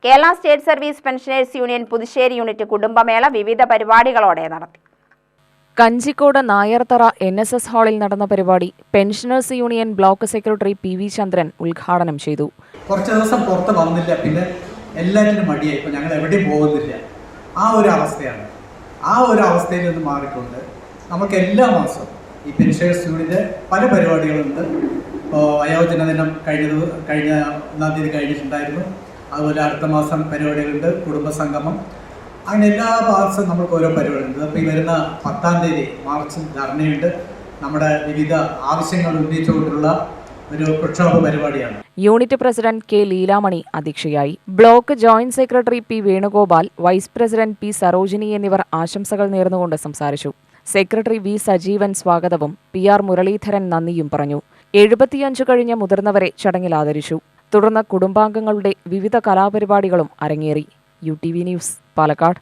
Kerala state service pensioners union Puthussery unit കുടുംബമേള വിവിധ പരിപാടികളോടെ നടത്തി. കഞ്ചിക്കോട് നായർത്തറ NSS ഹാളിൽ നടന്ന പരിപാടി pensioners union block secretary PV Chandran ഉദ്ഘാടനം ചെയ്തു. കുറച്ച് ദിവസം പുറത്ത് വന്നില്ല, പിന്നെ എല്ലാറ്റിനും മടിയായി, ഇപ്പോൾ ഞങ്ങൾ എവിടെയും പോകുന്നില്ല. ആ ഒരു അവസ്ഥയാണ്. ആ ഒരു അവസ്ഥയിൽ നിന്ന് മാറിക്കൊണ്ട് നമുക്ക് എല്ലാ മാസവും ഈ പെൻഷനേഴ്സ് യൂണിയൻ്റെ പല പരിപാടികളുണ്ട്. ഇപ്പോൾ വയോജന ദിനം കഴിഞ്ഞ 1-ാം തീയതി കഴിഞ്ഞിട്ടുണ്ടായിരുന്നു. അതുപോലെ അടുത്ത മാസം പരിപാടികളുണ്ട്, കുടുംബസംഗമം, അങ്ങനെ എല്ലാ മാസവും നമുക്ക് ഓരോ പരിപാടിയുണ്ട്. അപ്പോൾ ഈ വരുന്ന 10-ാം തീയതി മാർച്ചിൽ ധർണയുണ്ട്. നമ്മുടെ വിവിധ ആവശ്യങ്ങൾ ഉന്നയിച്ചുകൊണ്ടുള്ള ഒരു പ്രക്ഷോഭ പരിപാടിയാണ്. Unit president K. ലീലാമണി അധ്യക്ഷയായി. Block joint secretary P. Venugopal, vice president P. Sarojini എന്നിവർ ആശംസകൾ നേർന്നുകൊണ്ട് സംസാരിച്ചു. Secretary V. സജീവൻ സ്വാഗതവും PR മുരളീധരൻ നന്ദിയും പറഞ്ഞു. 75 കഴിഞ്ഞ മുതിർന്നവരെ ചടങ്ങിൽ ആദരിച്ചു. തുടർന്ന് കുടുംബാംഗങ്ങളുടെ വിവിധ കലാപരിപാടികളും അരങ്ങേറി. UTV news, Palakkad.